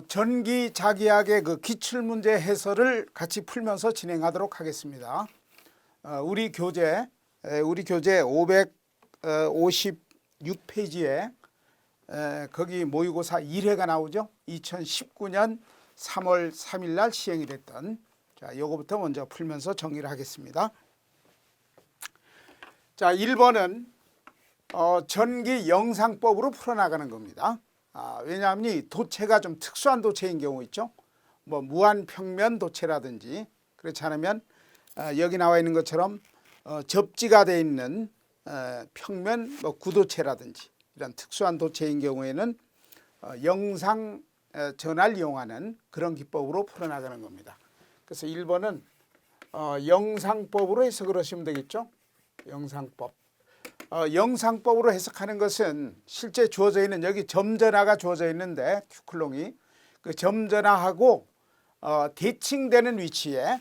전기 자기학의 그 기출문제 해설을 같이 풀면서 진행하도록 하겠습니다. 우리 교재 556페이지에 거기 모의고사 1회가 나오죠. 2019년 3월 3일 날 시행이 됐던, 자, 요거부터 먼저 풀면서 정리를 하겠습니다. 자, 1번은 전기 영상법으로 풀어나가는 겁니다. 왜냐하면 이 도체가 좀 특수한 도체인 경우 있죠. 뭐 무한평면 도체라든지, 그렇지 않으면 여기 나와 있는 것처럼 접지가 되어 있는 평면 구도체라든지 이런 특수한 도체인 경우에는 영상 전화를 이용하는 그런 기법으로 풀어나가는 겁니다. 그래서 1번은 영상법으로 해석을 하시면 되겠죠. 영상법. 영상법으로 해석하는 것은 실제 주어져 있는 여기 점전화가 주어져 있는데 큐클롱이 그 점전화하고 대칭되는 위치에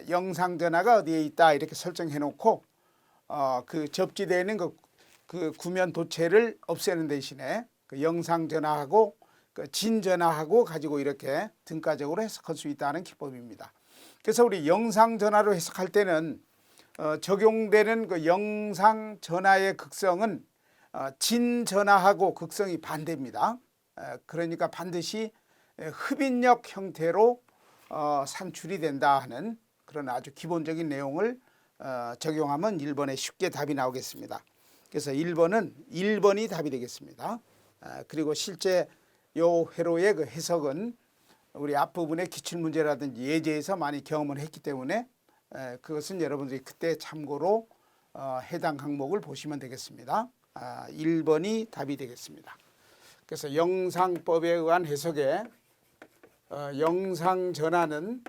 영상전화가 어디에 있다 이렇게 설정해 놓고 그 접지되어 있는 그 구면 도체를 없애는 대신에 그 영상전화하고 그 진전화하고 가지고 이렇게 등가적으로 해석할 수 있다는 기법입니다. 그래서 우리 영상전화로 해석할 때는 적용되는 그 영상 전하의 극성은 진전하하고 극성이 반대입니다. 그러니까 반드시 흡인력 형태로 산출이 된다 하는 그런 아주 기본적인 내용을 적용하면 1번에 쉽게 답이 나오겠습니다. 그래서 1번이 답이 되겠습니다. 그리고 실제 요 회로의 그 해석은 우리 앞부분의 기출문제라든지 예제에서 많이 경험을 했기 때문에 그것은 여러분들이 그때 참고로 해당 항목을 보시면 되겠습니다. 1번이 답이 되겠습니다. 그래서 영상법에 의한 해석에 영상전하는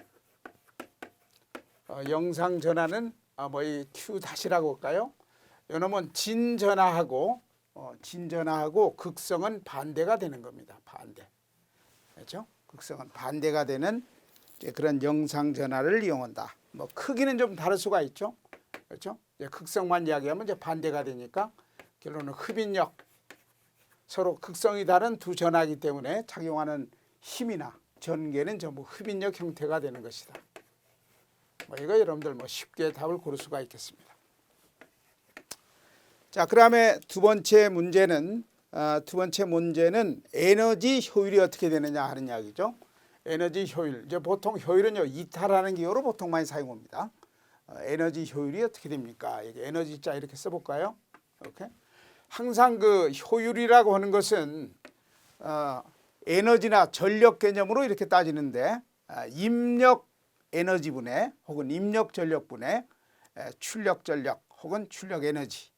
이 Q 다시라고 할까요? 이놈은 진전하하고 극성은 반대가 되는 겁니다. 반대. 그렇죠? 극성은 반대가 되는 그런 영상전하를 이용한다. 뭐 크기는 좀 다를 수가 있죠. 그렇죠? 극성만 이야기하면 이제 반대가 되니까 결론은 흡인력, 서로 극성이 다른 두 전하이기 때문에 작용하는 힘이나 전개는 전부 흡인력 형태가 되는 것이다. 이거 여러분들 쉽게 답을 고를 수가 있겠습니다. 자, 그다음에 두 번째 문제는 에너지 효율이 어떻게 되느냐 하는 이야기죠. 에너지 효율. 이제 보통 효율은요, 이타라는 기호로 보통 많이 사용합니다. 에너지 효율이 어떻게 됩니까? 이게 에너지자 이렇게 써볼까요? 이렇게. 항상 그 효율이라고 하는 것은 에너지나 전력 개념으로 이렇게 따지는데 입력 에너지분의 혹은 입력 전력분의 출력 전력 혹은 출력 에너지.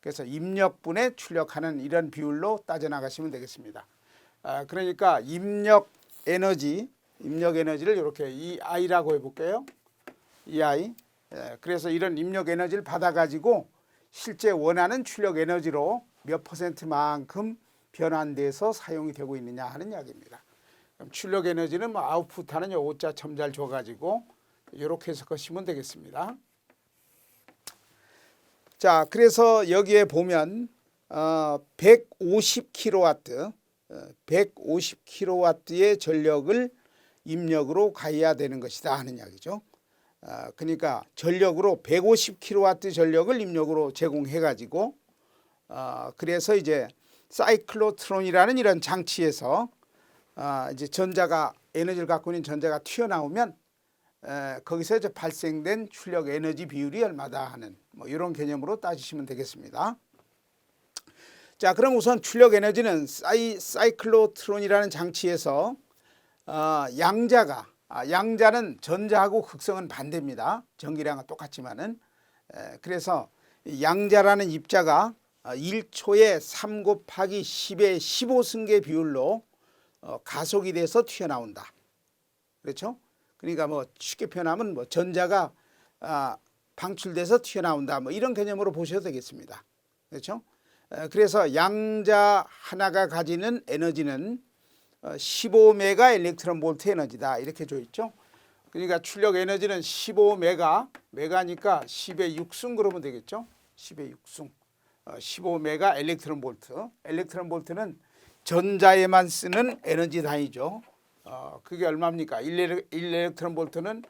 그래서 입력분의 출력하는 이런 비율로 따져나가시면 되겠습니다. 그러니까 입력 에너지를 이렇게 EI라고 해볼게요. EI. 그래서 이런 입력 에너지를 받아가지고 실제 원하는 출력 에너지로 몇 %만큼 변환돼서 사용이 되고 있느냐 하는 이야기입니다. 그럼 출력 에너지는 아웃풋하는 오자 첨자를 줘가지고 이렇게 해석하시면 되겠습니다. 자, 그래서 여기에 보면 150kW의 전력을 입력으로 가해야 되는 것이다 하는 이야기죠. 그러니까 전력으로 150kW 전력을 입력으로 제공해 가지고 그래서 이제 사이클로트론이라는 이런 장치에서 이제 에너지를 갖고 있는 전자가 튀어나오면 거기서 이제 발생된 출력 에너지 비율이 얼마다 하는 이런 개념으로 따지시면 되겠습니다. 자, 그럼 우선 출력 에너지는 사이클로트론이라는 장치에서 양자는 전자하고 극성은 반대입니다. 전기량은 똑같지만은 그래서 양자라는 입자가 1초에 3 곱하기 10의 15승계 비율로 가속이 돼서 튀어나온다. 그렇죠? 그러니까 쉽게 표현하면 전자가 방출돼서 튀어나온다. 이런 개념으로 보셔도 되겠습니다. 그렇죠? 그래서 양자 하나가 가지는 에너지는 15메가 일렉트론 볼트 에너지다. 이렇게 줘 있죠. 그러니까 출력 에너지는 15메가, 메가니까 10의 6승 그러면 되겠죠. 10의 6승. 15메가 일렉트론 볼트. 일렉트론 볼트는 전자에만 쓰는 에너지 단위죠. 그게 얼마입니까? 1일렉트론 볼트는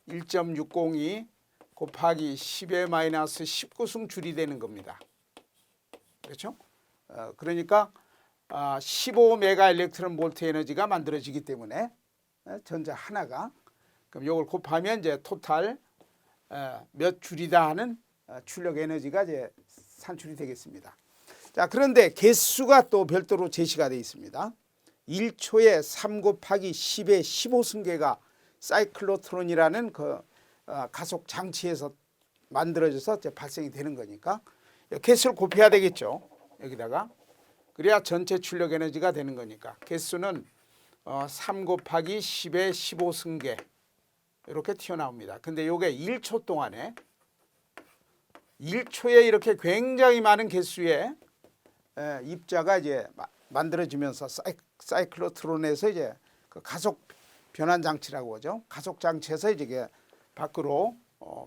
1.602 곱하기 10의 마이너스 19승 줄이 되는 겁니다. 그렇죠? 그러니까 15메가 일렉트론 볼트 에너지가 만들어지기 때문에 전자 하나가, 그럼 이걸 곱하면 이제 토탈 몇 줄이다 하는 출력 에너지가 이제 산출이 되겠습니다. 자, 그런데 개수가 또 별도로 제시가 되어 있습니다. 1초에 3 곱하기 10의 15승계가 사이클로트론이라는 그 가속 장치에서 만들어져서 이제 발생이 되는 거니까 개수를 곱해야 되겠죠. 여기다가. 그래야 전체 출력 에너지가 되는 거니까 개수는 3 곱하기 10의 15승계 이렇게 튀어나옵니다. 근데 이게 1초 동안에 1초에 이렇게 굉장히 많은 개수의 입자가 이제 만들어지면서 사이클로트론에서 이제 그 가속 변환 장치라고 하죠. 가속 장치에서 이제 밖으로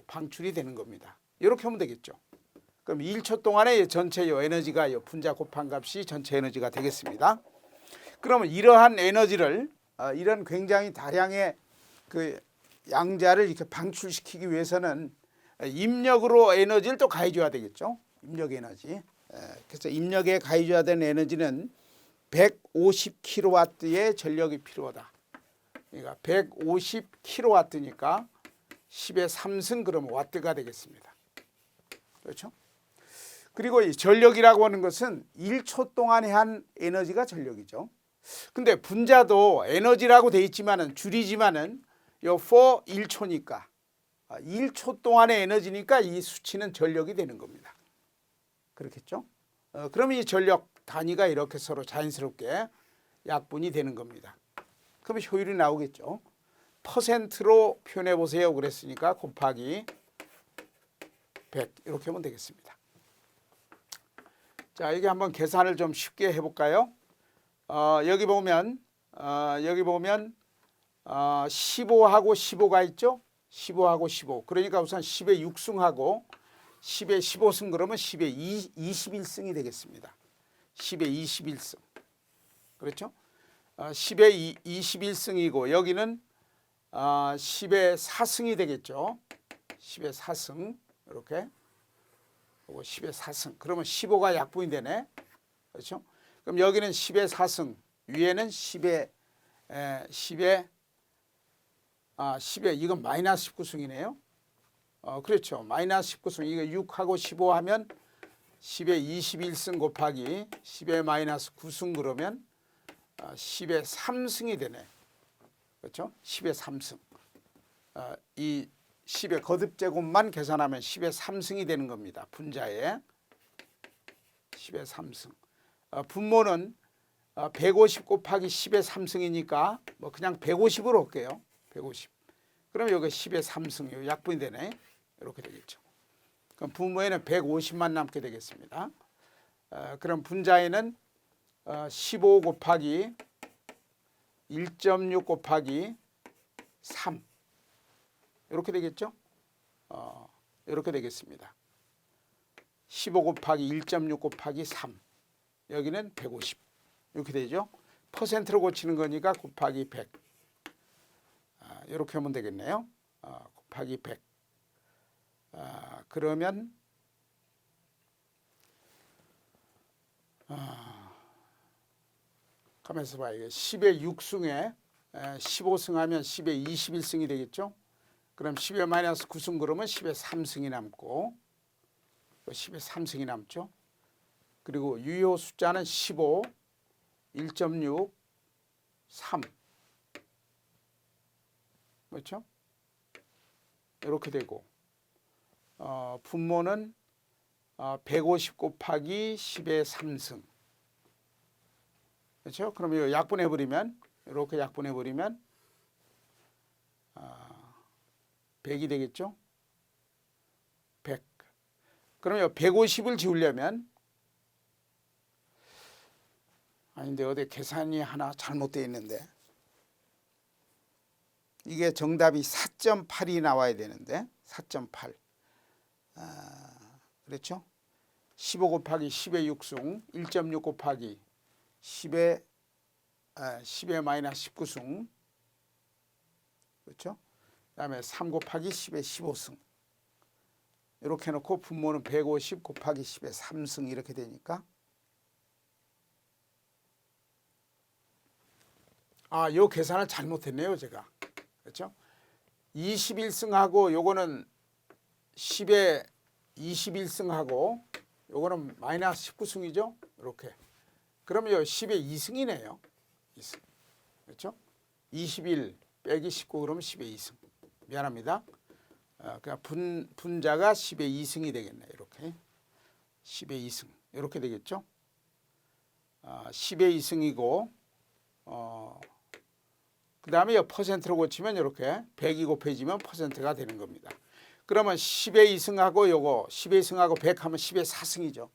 방출이 되는 겁니다. 이렇게 하면 되겠죠. 그럼 1초 동안에 전체 에너지가 분자 곱한 값이 전체 에너지가 되겠습니다. 그러면 이러한 에너지를 이런 굉장히 다량의 그 양자를 이렇게 방출시키기 위해서는 입력으로 에너지를 또 가해줘야 되겠죠. 입력 에너지. 그래서 입력에 가해줘야 되는 에너지는 150kW의 전력이 필요하다. 그러니까 150kW니까 10의 3승 그러면 와트가 되겠습니다. 그렇죠? 그리고 이 전력이라고 하는 것은 1초 동안에 한 에너지가 전력이죠. 근데 분자도 에너지라고 돼 있지만은 줄이지만은 요 for 1초니까 1초 동안의 에너지니까 이 수치는 전력이 되는 겁니다. 그렇겠죠? 그러면 이 전력 단위가 이렇게 서로 자연스럽게 약분이 되는 겁니다. 그러면 효율이 나오겠죠. 퍼센트로 표현해 보세요. 그랬으니까 곱하기 100 이렇게 하면 되겠습니다. 자, 여기 한번 계산을 좀 쉽게 해볼까요? 여기 보면 15하고 15가 있죠. 15하고 15. 그러니까 우선 10의 6승하고 10의 15승 그러면 10의 21승이 되겠습니다. 10의 21승. 그렇죠? 10의 21승이고 여기는 10의 4승이 되겠죠. 10의 4승 이렇게. 그리고 10의 4승. 그러면 15가 약분이 되네. 그렇죠? 그럼 여기는 10의 4승. 위에는 10의 이건 마이너스 19승이네요. 그렇죠. 마이너스 19승. 이거 6하고 15 하면 10의 21승 곱하기 10의 마이너스 9승 그러면 10의 3승이 되네. 그렇죠? 10의 3승. 이 10의 거듭 제곱만 계산하면 10의 3승이 되는 겁니다. 분자에 10의 3승. 분모는 150 곱하기 10의 3승이니까 뭐 그냥 150으로 할게요. 150. 그럼 여기 10의 3승 약분이 되네. 이렇게 되겠죠. 그럼 분모에는 150만 남게 되겠습니다. 그럼 분자에는 15 곱하기 1.6 곱하기 3 이렇게 되겠죠. 이렇게 되겠습니다. 15 곱하기 1.6 곱하기 3 여기는 150 이렇게 되죠. 퍼센트로 고치는 거니까 곱하기 100 이렇게 하면 되겠네요. 곱하기 100 그러면 가만있어 봐요. 10의 6승에 15승 하면 10의 21승이 되겠죠. 그럼 10의 마이너스 9승 그러면 10의 3승이 남고 10의 3승이 남죠. 그리고 유효 숫자는 15, 1.6, 3 그렇죠? 이렇게 되고 분모는 150 곱하기 10의 3승 그렇죠? 그럼 이거 약분해버리면 이렇게 약분해버리면 100이 되겠죠? 100. 그러면 150을 지우려면 아닌데 어디 계산이 하나 잘못되어 있는데 이게 정답이 4.8이 나와야 되는데 4.8 그렇죠? 15 곱하기 10의 6승 1.6 곱하기 10의 마이너스 19승. 그렇죠? 그다음에 3 곱하기 10의 15승. 이렇게 해놓고 분모는 150 곱하기 10의 3승 이렇게 되니까 요 계산을 잘못했네요, 제가. 그렇죠? 21승하고 요거는 10의 21승하고 요거는 마이너스 19승이죠? 이렇게. 그러면 요 10의 2승이네요. 2승. 그렇죠? 21 빼기 19 그러면 10의 2승. 미안합니다. 그냥 분자가 10의 2승이 되겠네. 이렇게. 10의 2승. 이렇게 되겠죠? 10의 2승이고 그 다음에 퍼센트로 고치면 이렇게 100이 곱해지면 퍼센트가 되는 겁니다. 그러면 10의 2승하고 요거 10의 2승하고 100 하면 10의 4승이죠.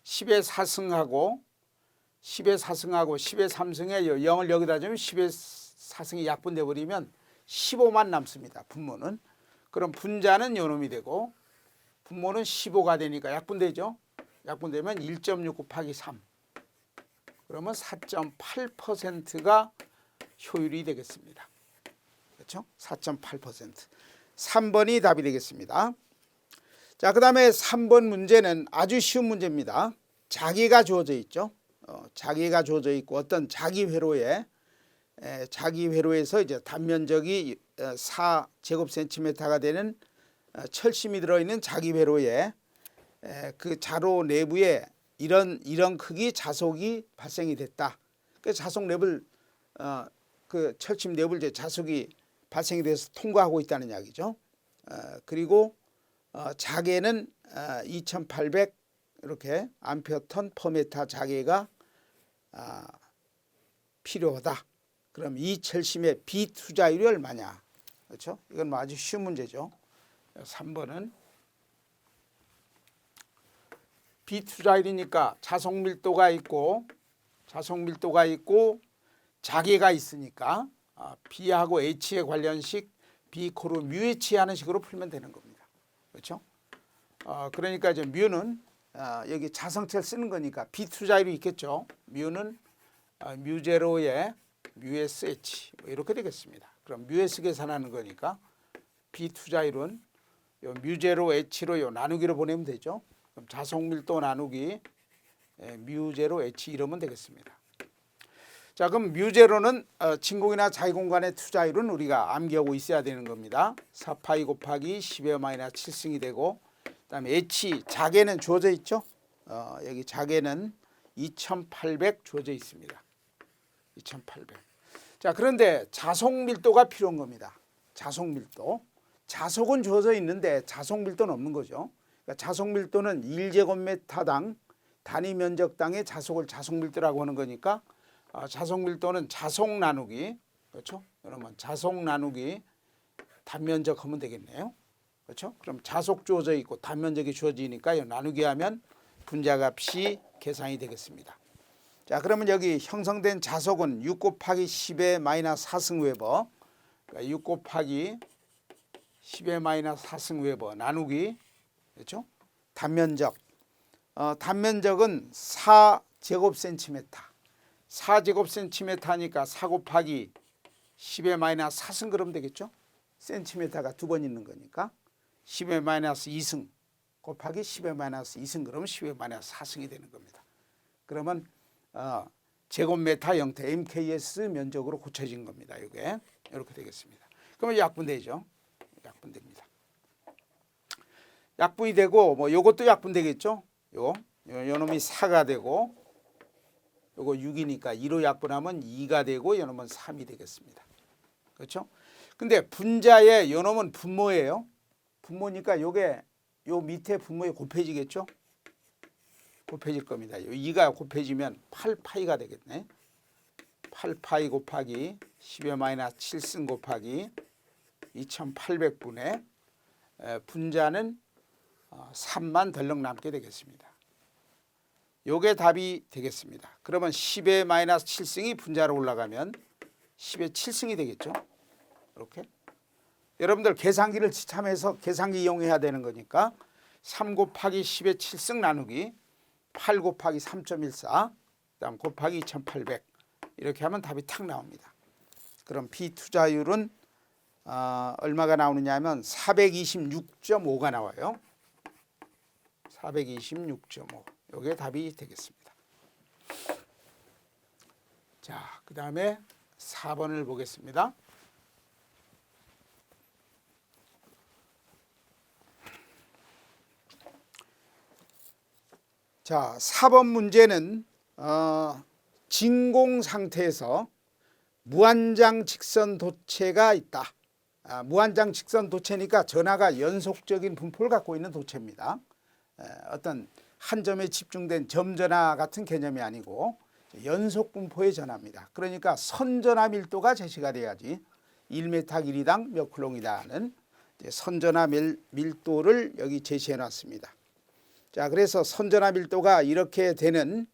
10의 4승하고 10의 4승하고 10의 3승에 0을 여기다 주면 10의 4승이 약분돼 버리면 15만 남습니다. 분모는. 그럼 분자는 요놈이 되고 분모는 15가 되니까 약분되죠. 약분되면 1.6 곱하기 3. 그러면 4.8%가 효율이 되겠습니다. 그렇죠? 4.8%. 3번이 답이 되겠습니다. 자, 그 다음에 3번 문제는 아주 쉬운 문제입니다. 자기가 주어져 있죠. 자기가 주어져 있고 어떤 자기 회로에서 이제 단면적이 4제곱센티미터가 되는 철심이 들어있는 자기 회로에 그 자로 내부에 이런 크기 자속이 발생이 됐다. 그 자속 랩을 그 철심 랩을 이제 자속이 발생이 돼서 통과하고 있다는 이야기죠. 그리고 자계는 2,800 이렇게 암페어턴 퍼메타 자계가 필요하다. 그럼 이 철심의 비투자율이 얼마냐? 그렇죠? 이건 뭐 아주 쉬운 문제죠. 3번은 비투자율이니까 자속 밀도가 있고 자계가 있으니까 B하고 H의 관련식 B 코로 뮤 H 하는 식으로 풀면 되는 겁니다. 그렇죠? 그러니까 이제 뮤는 여기 자성체를 쓰는 거니까 비투자율이 있겠죠. 뮤는 뮤제로에 뮤SH 이렇게 되겠습니다. 그럼 뮤S 계산하는 거니까 비투자율은 요 뮤제로 H로 요 나누기로 보내면 되죠. 그럼 자속밀도 나누기 뮤제로 H 이러면 되겠습니다. 자, 그럼 뮤제로는 진공이나 자기공간의 투자율은 우리가 암기하고 있어야 되는 겁니다. 4파이 곱하기 10의 마이너스 7승이 되고 그다음에 H 자계는 주어져 있죠. 여기 자계는 2,800 주어져 있습니다. 2,800. 자, 그런데 자속밀도가 필요한 겁니다. 자속밀도. 자속은 주어져 있는데 자속밀도는 없는 거죠. 그러니까 자속밀도는 1제곱미터당 단위 면적당의 자속을 자속밀도라고 하는 거니까 자속밀도는 자속 나누기, 그렇죠? 그러면 자속 나누기 단면적 하면 되겠네요. 그렇죠? 그럼 자속 주어져 있고 단면적이 주어지니까 나누기 하면 분자값이 계산이 되겠습니다. 자, 그러면 여기 형성된 자속은 6 곱하기 10의 마이너스 4승 웨버, 그러니까 6 곱하기 10의 마이너스 4승 웨버 나누기, 그렇죠? 단면적. 단면적은 4제곱센티미터. 4제곱센티미터니까 4 곱하기 10의 마이너스 4승 그러면 되겠죠? 센티미터가 두 번 있는 거니까 10의 마이너스 2승 곱하기 10의 마이너스 2승 그러면 10의 마이너스 4승이 되는 겁니다. 그러면 제곱미터 형태 MKS 면적으로 고쳐진 겁니다. 이게 이렇게 되겠습니다. 그러면 약분되죠. 약분됩니다. 약분이 되고 뭐 요것도 약분되겠죠. 요 놈이 4가 되고 요거 6이니까 2로 약분하면 2가 되고 요 놈은 3이 되겠습니다. 그렇죠? 근데 분자에 요 놈은 분모예요. 분모니까 요게 요 밑에 분모에 곱해지겠죠? 곱해질 겁니다. 2가 곱해지면 8파이가 되겠네. 8파이 곱하기 10의 마이너스 7승 곱하기 2800분의 분자는 3만 덜렁 남게 되겠습니다. 요게 답이 되겠습니다. 그러면 10의 마이너스 7승이 분자로 올라가면 10의 7승이 되겠죠. 이렇게. 여러분들 계산기를 지참해서 계산기 이용해야 되는 거니까 3 곱하기 10의 7승 나누기 8 곱하기 3.14 그다음 곱하기 2800 이렇게 하면 답이 탁 나옵니다. 그럼 비투자율은 얼마가 나오느냐 하면 426.5가 나와요. 426.5 이게 답이 되겠습니다. 자, 그 다음에 4번을 보겠습니다. 자, 4번 문제는 진공 상태에서 무한장 직선 도체가 있다. 무한장 직선 도체니까 전하가 연속적인 분포를 갖고 있는 도체입니다. 어떤 한 점에 집중된 점전하 같은 개념이 아니고 연속 분포의 전하입니다. 그러니까 선전하 밀도가 제시가 돼야지 1m 길이당 몇 쿨롱이다는 선전하 밀도를 여기 제시해 놨습니다. 자, 그래서 선전하 밀도가 이렇게 되는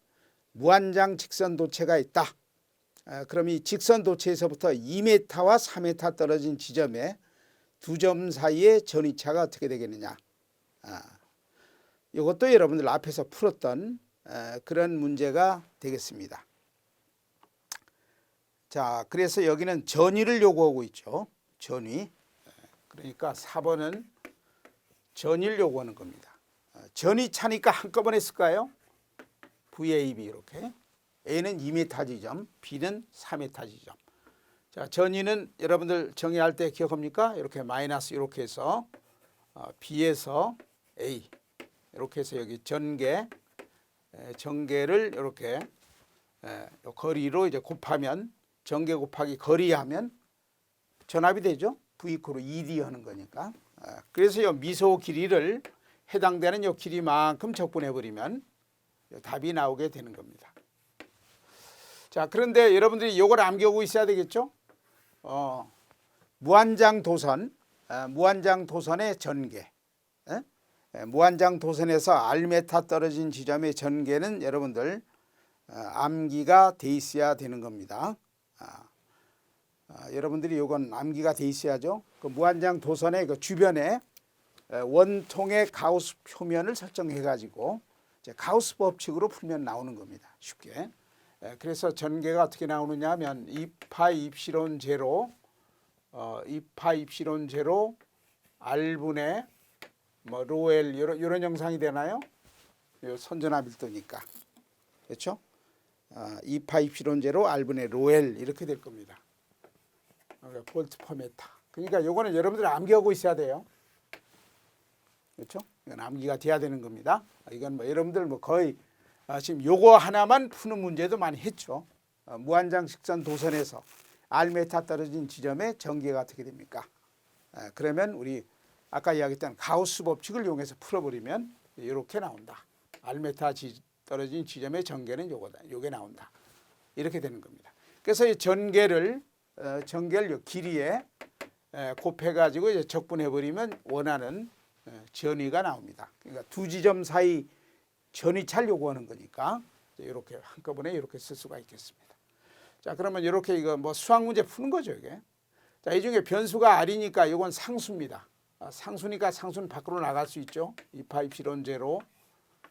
무한장 직선 도체가 있다. 그럼 이 직선 도체에서부터 2m와 4m 떨어진 지점에 두 점 사이의 전위차가 어떻게 되겠느냐. 이것도 여러분들 앞에서 풀었던 그런 문제가 되겠습니다. 자, 그래서 여기는 전위를 요구하고 있죠. 전위. 그러니까 4번은 전위를 요구하는 겁니다. 전위차니까 한꺼번에 쓸까요? VAB 이렇게. A는 2m 지점, B는 4m 지점. 자, 전위는 여러분들 정의할 때 기억합니까? 이렇게 마이너스 이렇게 해서 B에서 A 이렇게 해서 여기 전개를 이렇게 거리로 이제 곱하면 전개 곱하기 거리 하면 전압이 되죠. V 이퀄 ED 하는 거니까. 그래서 이 미소 길이를 해당되는 이 길이만큼 적분해 버리면 답이 나오게 되는 겁니다. 자, 그런데 여러분들이 이걸 암기하고 있어야 되겠죠. 무한장 도선의 전개. 무한장 도선에서 R메타 떨어진 지점의 전개는 여러분들 암기가 돼 있어야 되는 겁니다. 여러분들이 이건 암기가 돼 있어야죠. 그 무한장 도선의 그 주변에 원통의 가우스 표면을 설정해 가지고 가우스 법칙으로 풀면 나오는 겁니다. 쉽게. 그래서 전개가 어떻게 나오느냐 하면 2파 입실온 제로 2파 입실온 제로 R분의 뭐 로엘 이런 형상이 되나요? 선전하 밀도니까. 그렇죠? 2파 입실온 제로 R분의 로엘 이렇게 될 겁니다. 볼트 퍼 메타. 그러니까 요거는 여러분들이 암기하고 있어야 돼요. 그렇죠? 이건 암기가 돼야 되는 겁니다. 이건 뭐 여러분들 뭐 거의 지금 요거 하나만 푸는 문제도 많이 했죠. 무한장 직선 도선에서 R메타 떨어진 지점에 전개가 어떻게 됩니까? 그러면 우리 아까 이야기했던 가우스 법칙을 이용해서 풀어버리면 이렇게 나온다. R메타 떨어진 지점의 전개는 요거다. 요게 나온다. 이렇게 되는 겁니다. 그래서 이 전개를 길이에 곱해가지고 이제 적분해버리면 원하는 전위가 나옵니다. 그러니까 두 지점 사이 전위차를 요구하는 거니까 이렇게 한꺼번에 이렇게 쓸 수가 있겠습니다. 자, 그러면 이렇게 이거 뭐 수학 문제 푸는 거죠, 이게. 자, 이 중에 변수가 R이니까 이건 상수입니다. 상수니까 상수는 밖으로 나갈 수 있죠. 2파 입실온 제로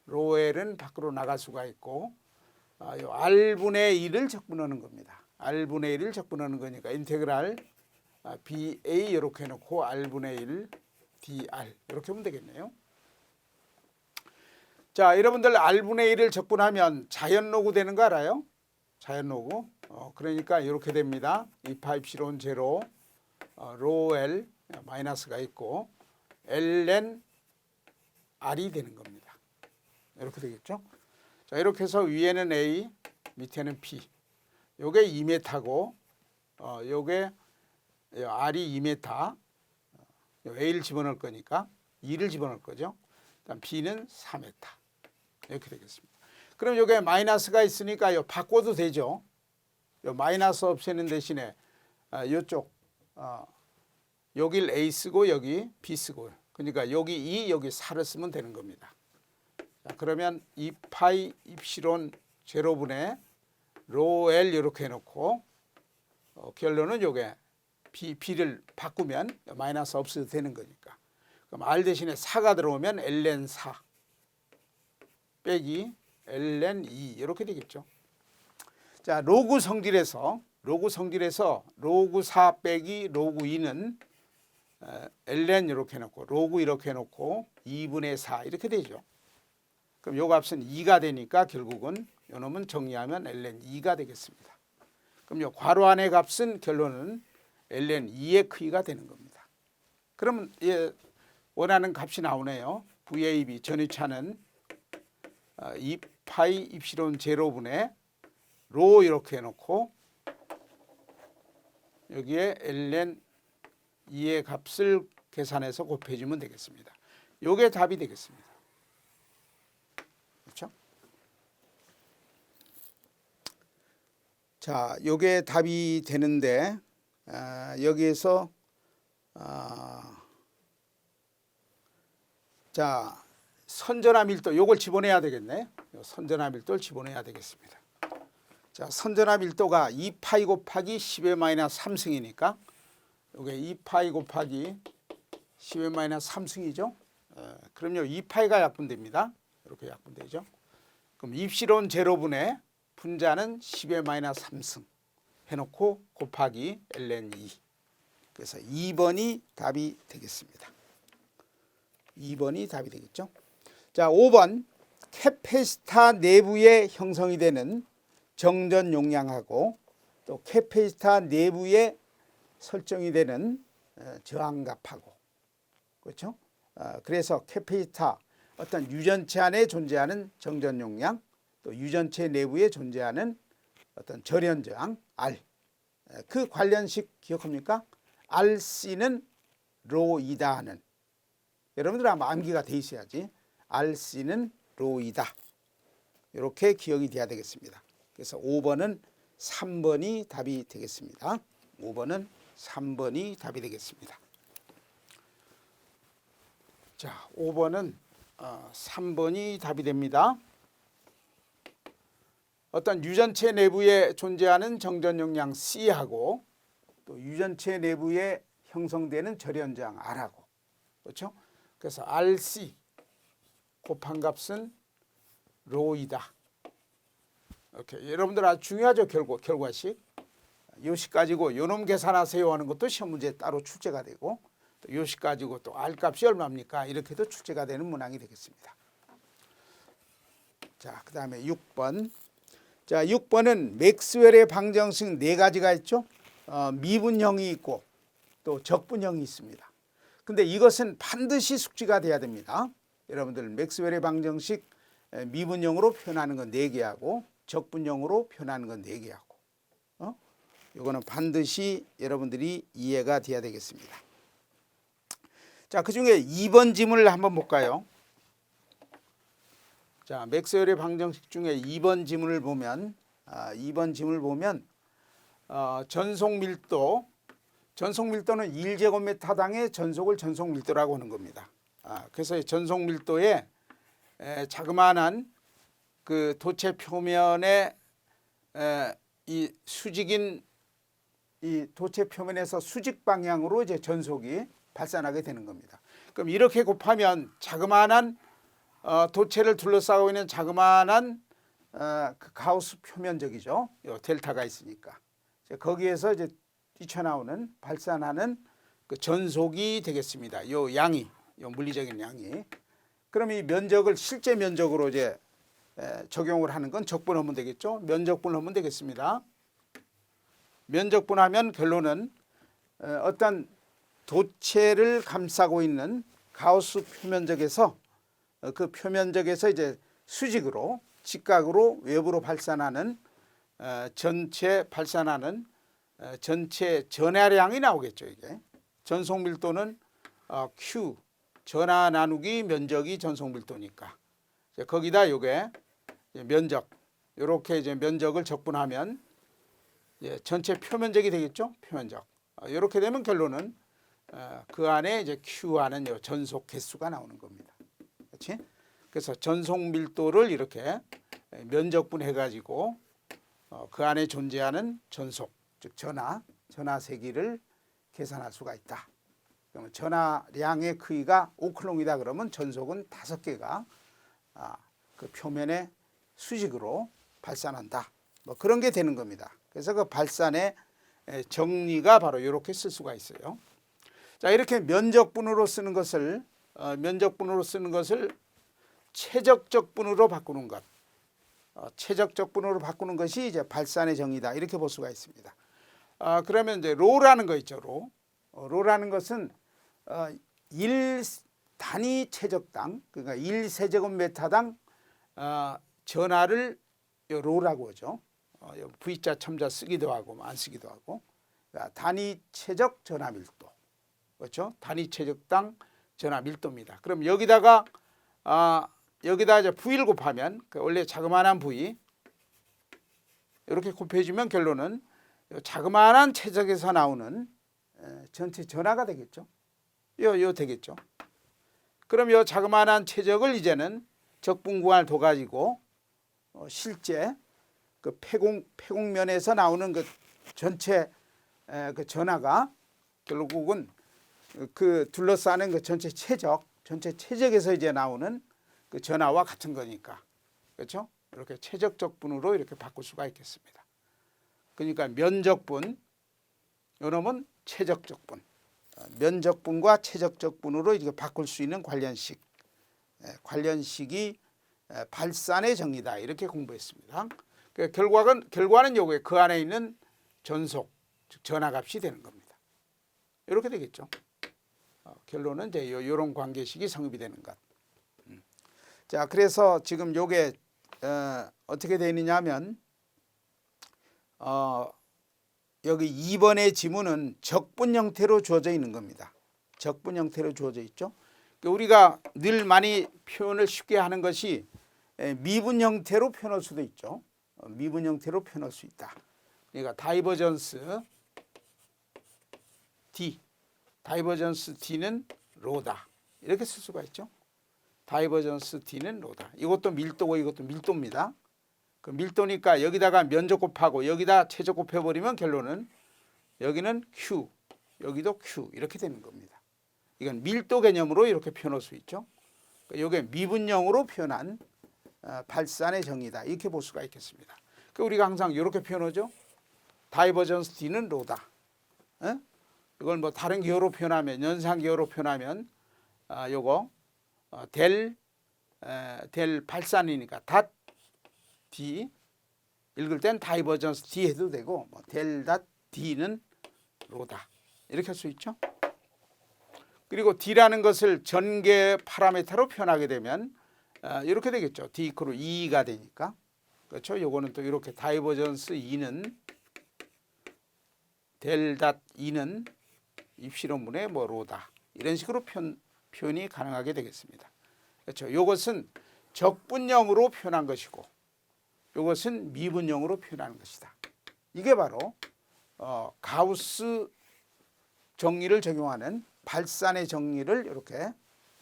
로엘은 밖으로 나갈 수가 있고 요 R분의 1을 적분하는 겁니다. R분의 1을 적분하는 거니까 인테그랄 BA 이렇게 해놓고 R분의 1 DR 이렇게 하면 되겠네요. 자, 여러분들 R분의 1을 적분하면 자연로그 되는 거 알아요? 자연로그. 그러니까 이렇게 됩니다. 2파 입실온 제로 로 L 마이너스가 있고 ln R이 되는 겁니다. 이렇게 되겠죠? 자, 이렇게 해서 위에는 A, 밑에는 B. 요게 2m고 요게 R이 2m. A를 집어넣을 거니까 2를 집어넣을 거죠. 그다음 B는 4m. 이렇게 되겠습니다. 그럼 요게 마이너스가 있으니까 요 바꿔도 되죠. 요 마이너스 없애는 대신에 요쪽 여길 A 쓰고 여기 B 쓰고 그러니까 여기 2 여기 4를 쓰면 되는 겁니다. 자, 그러면 2파이 입실온 제로분의 로 L 이렇게 해놓고 결론은 요게 B를 바꾸면 마이너스 없어도 되는 거니까. 그럼 R 대신에 4가 들어오면 ln 4 빼기 ln 2 이렇게 되겠죠. 자, 로그 성질에서 로그 4 빼기 로그 2는 ln 이렇게 해놓고 로그 이렇게 해놓고 2분의 4 이렇게 되죠. 그럼 요 값은 2가 되니까 결국은 요 놈은 정리하면 ln 2가 되겠습니다. 그럼 요 괄호 안의 값은 결론은 ln 2의 크기가 되는 겁니다. 그러면 원하는 값이 나오네요. VAB 전위차는 2파이 입시론 제로분의 로 이렇게 해놓고 여기에 ln 2의 값을 계산해서 곱해주면 되겠습니다. 요게 답이 되겠습니다. 그렇죠? 자, 요게 답이 되는데 여기에서 자, 선전화 밀도 요걸 집어내야 되겠네. 선전화 밀도를 집어내야 되겠습니다. 자, 선전화 밀도가 2파이 곱하기 10의 마이너스 3승이니까 요게 2파이 곱하기 10의 마이너스 3승이죠. 그럼요 2파이가 약분됩니다. 이렇게 약분되죠. 그럼 입시론 제로분의 분자는 10의 마이너스 3승 해놓고 곱하기 ln 2. 그래서 2번이 답이 되겠습니다. 2번이 답이 되겠죠. 자, 5번 캐패시터 내부에 형성이 되는 정전 용량하고 또 캐패시터 내부에 설정이 되는 저항값하고 그렇죠. 그래서 캐패시터 어떤 유전체 안에 존재하는 정전 용량 또 유전체 내부에 존재하는 어떤 절연 저항 R 그 관련식 기억합니까? RC는 로이다 하는 여러분들 아마 암기가 돼 있어야지. RC는 로이다. 이렇게 기억이 돼야 되겠습니다. 그래서 5번은 3번이 답이 되겠습니다. 5번은 3번이 답이 되겠습니다. 자, 5번은 3번이 답이 됩니다. 어떤 유전체 내부에 존재하는 정전 용량 C하고 또 유전체 내부에 형성되는 절연저항 R하고 그렇죠? 그래서 RC 곱한 값은 로이다. 이렇게 여러분들 아주 중요하죠. 결과식. 요식 가지고 요놈 계산하세요 하는 것도 시험 문제에 따로 출제가 되고 또 요식 가지고 또 R 값이 얼마입니까? 이렇게도 출제가 되는 문항이 되겠습니다. 자, 그 다음에 6번. 자, 6번은 맥스웰의 방정식 4가지가 있죠. 미분형이 있고 또 적분형이 있습니다. 근데 이것은 반드시 숙지가 돼야 됩니다. 여러분들 맥스웰의 방정식 미분형으로 표현하는 건 4개하고 적분형으로 표현하는 건 4개하고 이거는 반드시 여러분들이 이해가 돼야 되겠습니다. 자, 그중에 2번 지문을 한번 볼까요? 자, 맥스웰의 방정식 중에 2번 지문을 보면 2번 지문을 보면 전속 밀도는 1제곱미터당의 전속을 전속 밀도라고 하는 겁니다. 그래서 전속 밀도에 자그마한 그 도체 표면에 이 수직인 이 도체 표면에서 수직 방향으로 이제 전속이 발산하게 되는 겁니다. 그럼 이렇게 곱하면 자그마한 도체를 둘러싸고 있는 자그마한 그 가우스 표면적이죠. 요 델타가 있으니까 거기에서 이제 뛰쳐나오는 발산하는 그 전속이 되겠습니다. 요 양이, 요 물리적인 양이. 그럼 이 면적을 실제 면적으로 이제 적용을 하는 건 적분하면 되겠죠. 면적분하면 되겠습니다. 면적분하면 결론은 어떤 도체를 감싸고 있는 가우스 표면적에서 그 표면적에서 이제 수직으로 직각으로 외부로 발산하는 전체 발산하는 전체 전하량이 나오겠죠. 이게 전속 밀도는 Q 전하 나누기 면적이 전속 밀도니까 거기다 요게 면적 이렇게 이제 면적을 적분하면 전체 표면적이 되겠죠. 표면적 이렇게 되면 결론은 그 안에 이제 Q하는 요 전속 개수가 나오는 겁니다. 그렇지? 그래서 전속 밀도를 이렇게 면적분 해가지고 그 안에 존재하는 전속 즉 전하 세기를 계산할 수가 있다. 그러면 전하량의 크기가 5쿨롱이다 그러면 전속은 5개가 그 표면에 수직으로 발산한다. 뭐 그런 게 되는 겁니다. 그래서 그 발산의 정리가 바로 이렇게 쓸 수가 있어요. 자, 이렇게 면적분으로 쓰는 것을 최적적분으로 바꾸는 것. 최적적분으로 바꾸는 것이 이제 발산의 정의다. 이렇게 볼 수가 있습니다. 그러면 이제 로라는 거 있죠. 로라는 것은 1 단위 최적당, 그러니까 1세제곱미터당 전하를 로라고 하죠. V자 첨자 쓰기도 하고 안 쓰기도 하고. 그러니까 단위 최적 전하 밀도. 그렇죠? 단위 최적당 전하 밀도입니다. 그럼 여기다가 이제 V를 곱하면 원래 자그마한 V 이렇게 곱해주면 결론은 자그마한 최적에서 나오는 전체 전하가 되겠죠. 요 되겠죠. 그럼 요 자그마한 최적을 이제는 적분구간을 둬가지고 실제 그 폐곡면에서 나오는 그 전체 그 전하가 결국은 그 둘러싸는 그 전체 최적에서 이제 나오는 그 전하와 같은 거니까. 그렇죠? 이렇게 최적적분으로 이렇게 바꿀 수가 있겠습니다. 그러니까 면적분, 요놈은 최적적분. 면적분과 최적적분으로 이렇게 바꿀 수 있는 관련식. 관련식이 발산의 정의다. 이렇게 공부했습니다. 결과는 요게 그 안에 있는 전속, 즉 전하값이 되는 겁니다. 이렇게 되겠죠. 결론은 이제 요런 관계식이 성립이 되는 것. 자, 그래서 지금 요게 어떻게 되느냐 하면 여기 2번의 지문은 적분 형태로 주어져 있는 겁니다. 적분 형태로 주어져 있죠. 우리가 늘 많이 표현을 쉽게 하는 것이 미분 형태로 표현할 수도 있죠. 미분 형태로 표현할 수 있다. 그러니까 다이버전스 D는 로다. 이렇게 쓸 수가 있죠. 다이버전스 D는 로다. 이것도 밀도고 이것도 밀도입니다. 그 밀도니까 여기다가 면적 곱하고 여기다 최적 곱해버리면 결론은 여기는 Q, 여기도 Q 이렇게 되는 겁니다. 이건 밀도 개념으로 이렇게 표현할 수 있죠. 이게 미분형으로 표현한 발산의 정의다. 이렇게 볼 수가 있겠습니다. 우리가 항상 이렇게 표현하죠. 다이버전스 D는 로다. 이걸 뭐 다른 기호로 표현하면 연산 기호로 표현하면 요거 델 발산이니까 닷 D 읽을 땐 다이버전스 D 해도 되고 뭐 델 닷 D는 로다 이렇게 할 수 있죠. 그리고 D라는 것을 전개 파라미터로 표현하게 되면 이렇게 되겠죠. D 이퀄 2가 되니까. 그렇죠. 요거는 또 이렇게 다이버전스 2는 델 닷 2는 입실론분의 뭐 로다. 이런 식으로 표현이 가능하게 되겠습니다. 그렇죠. 이것은 적분형으로 표현한 것이고 이것은 미분형으로 표현하는 것이다. 이게 바로 가우스 정리를 적용하는 발산의 정리를 이렇게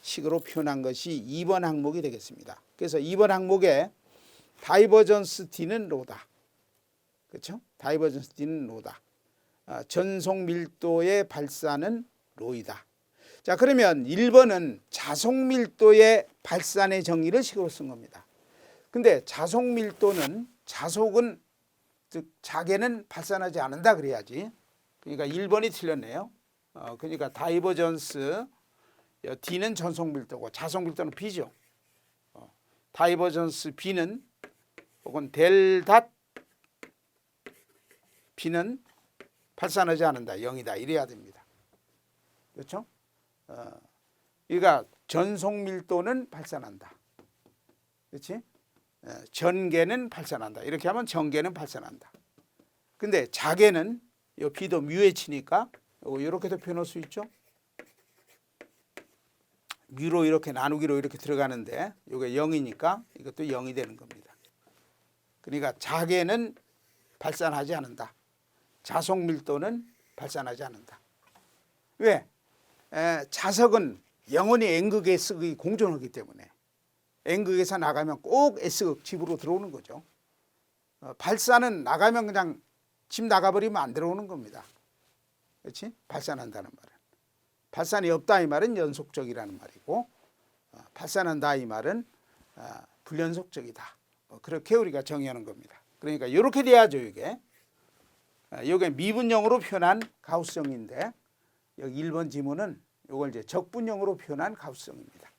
식으로 표현한 것이 2번 항목이 되겠습니다. 그래서 2번 항목에 다이버전스 D는 로다. 그렇죠? 다이버전스 D는 로다. 전속 밀도의 발산은 로이다. 자, 그러면 1번은 자속 밀도의 발산의 정의를 식으로 쓴 겁니다. 근데 자속 밀도는 자속은 즉 자개는 발산하지 않는다 그래야지. 그러니까 1번이 틀렸네요. 그러니까 다이버전스 D는 전속 밀도고 자속 밀도는 B죠. 다이버전스 B는 혹은 델 닷 B는 발산하지 않는다. 0이다. 이래야 됩니다. 그렇죠? 그러니까 전속 밀도는 발산한다. 그렇지? 전개는 발산한다. 이렇게 하면 전개는 발산한다. 근데 자개는 이 B도 뮤에 치니까 이렇게도 표현할 수 있죠. 뮤로 이렇게 나누기로 이렇게 들어가는데 이게 0이니까 이것도 0이 되는 겁니다. 그러니까 자개는 발산하지 않는다. 자속 밀도는 발산하지 않는다. 왜? 자석은 영원히 N극, S극이 공존하기 때문에 N극에서 나가면 꼭 S극 집으로 들어오는 거죠. 발산은 나가면 그냥 집 나가버리면 안 들어오는 겁니다. 그렇지? 발산한다는 말은. 발산이 없다 이 말은 연속적이라는 말이고 발산한다 이 말은 불연속적이다. 그렇게 우리가 정의하는 겁니다. 그러니까 이렇게 돼야죠. 이게 미분형으로 표현한 가우스형인데 여기 1번 지문은 이걸 이제 적분형으로 표현한 가우스형입니다.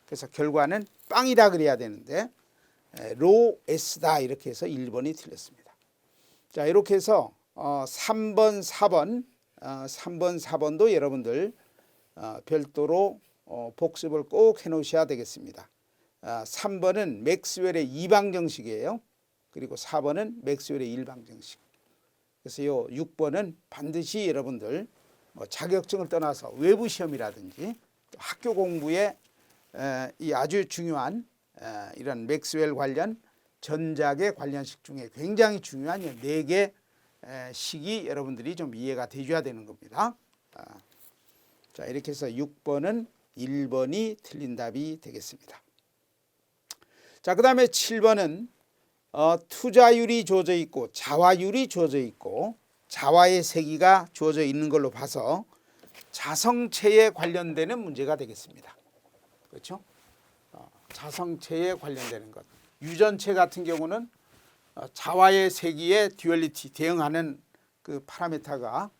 그래서 결과는 빵이다 그래야 되는데 로 S다 이렇게 해서 1번이 틀렸습니다. 자, 이렇게 해서 3번, 4번도 여러분들 별도로 복습을 꼭 해놓으셔야 되겠습니다. 3번은 맥스웰의 이방정식이에요. 그리고 4번은 맥스웰의 일방정식. 그래서 이 6번은 반드시 여러분들 자격증을 떠나서 외부 시험이라든지 학교 공부에 이 아주 중요한 이런 맥스웰 관련 전작의 관련식 중에 굉장히 중요한 4개 식이 여러분들이 좀 이해가 되셔야 되는 겁니다. 자, 이렇게 해서 6번은 1번이 틀린 답이 되겠습니다. 자, 그 다음에 7번은 투자율이 주어져 있고 자화율이 주어져 있고 자화의 세기가 주어져 있는 걸로 봐서 자성체에 관련되는 문제가 되겠습니다. 그렇죠? 자성체에 관련되는 것. 유전체 같은 경우는 자화의 세기에 듀얼리티 대응하는 그 파라미터가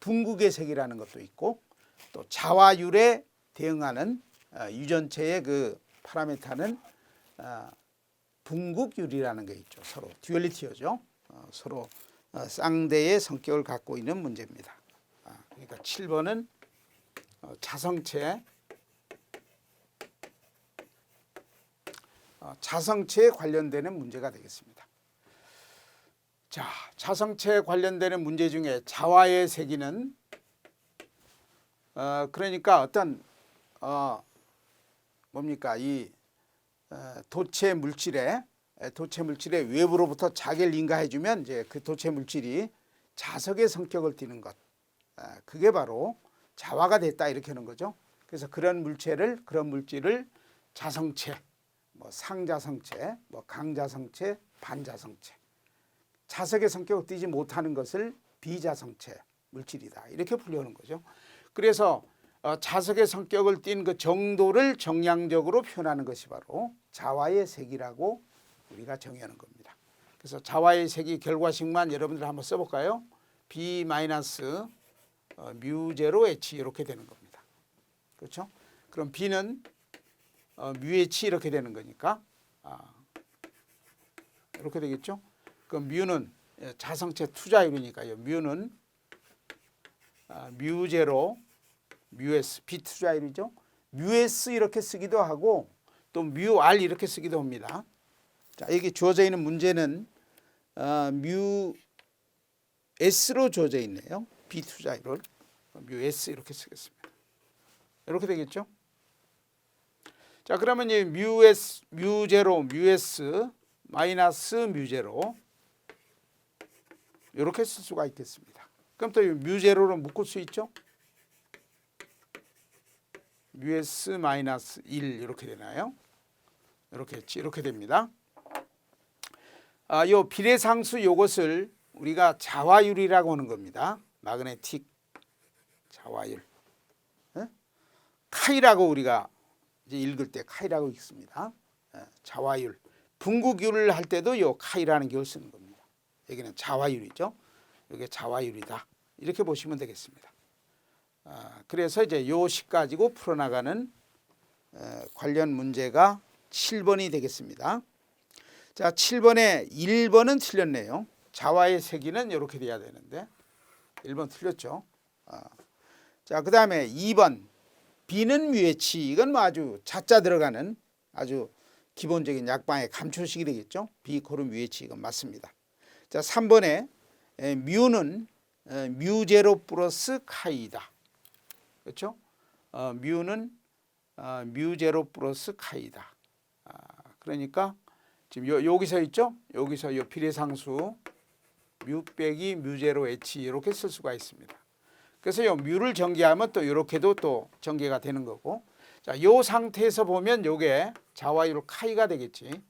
분극의 세기라는 것도 있고 또 자화율에 대응하는 유전체의 그 파라미터는 분극율이라는 게 있죠. 서로 듀얼리티죠. 서로 쌍대의 성격을 갖고 있는 문제입니다. 그러니까 7번은 자성체에 관련되는 문제가 되겠습니다. 자, 자성체에 관련되는 문제 중에 자화의 세기는 그러니까 어떤 뭡니까 이 도체 물질의 외부로부터 자기를 인가해주면 이제 그 도체 물질이 자석의 성격을 띠는 것, 그게 바로 자화가 됐다 이렇게 하는 거죠. 그래서 그런 물질을 자성체, 뭐 상자성체, 뭐 강자성체, 반자성체, 자석의 성격을 띠지 못하는 것을 비자성체 물질이다 이렇게 분류하는 거죠. 그래서 자석의 성격을 띤 그 정도를 정량적으로 표현하는 것이 바로 자화의 세기라고 우리가 정의하는 겁니다. 그래서 자화의 세기 결과식만 여러분들 한번 써볼까요? B 마이너스 뮤 제로 H 이렇게 되는 겁니다. 그렇죠? 그럼 B는 뮤 H 이렇게 되는 거니까 이렇게 되겠죠? 그럼 뮤는 자성체 투자율이니까요. 뮤는 뮤 제로 뮤S 비투자율이죠. 뮤S 이렇게 쓰기도 하고 또 뮤R 이렇게 쓰기도 합니다. 자, 여기 주어져 있는 문제는 뮤S로 주어져 있네요. 비투자율을 뮤S 이렇게 쓰겠습니다. 이렇게 되겠죠. 자, 그러면 이 뮤제로 뮤S 마이너스 뮤제로 이렇게 쓸 수가 있겠습니다. 그럼 또 뮤제로로 묶을 수 있죠. 뮤S 마이너스 1 이렇게 되나요? 이렇게 됩니다. 요 비례상수 요것을 우리가 자화율이라고 하는 겁니다. 마그네틱 자화율. 카이라고 우리가 이제 읽을 때 카이라고 읽습니다. 자화율. 분극율을 할 때도 요 카이라는 기호를 쓰는 겁니다. 여기는 자화율이죠. 이게 자화율이다. 이렇게 보시면 되겠습니다. 그래서 이제 요 식 가지고 풀어나가는 관련 문제가 7번이 되겠습니다. 자, 7번에 1번은 틀렸네요. 자화의 세기는 이렇게 돼야 되는데 1번 틀렸죠. 자, 그 다음에 2번 B는 뮤H 이건 뭐 아주 자자 들어가는 아주 기본적인 약방의 감초식이 되겠죠. B 코른 뮤H 이건 맞습니다. 자, 3번에 뮤는 뮤제로 플러스 카이다. 그렇죠? 뮤는 뮤제로 플러스 카이다. 그러니까 지금 여기서 있죠? 여기서 요 비례상수 뮤 빼기 뮤제로 H 이렇게 쓸 수가 있습니다. 그래서 요 뮤를 전개하면 또 이렇게도 또 전개가 되는 거고. 자, 요 상태에서 보면 요게 자화율 카이가 되겠지.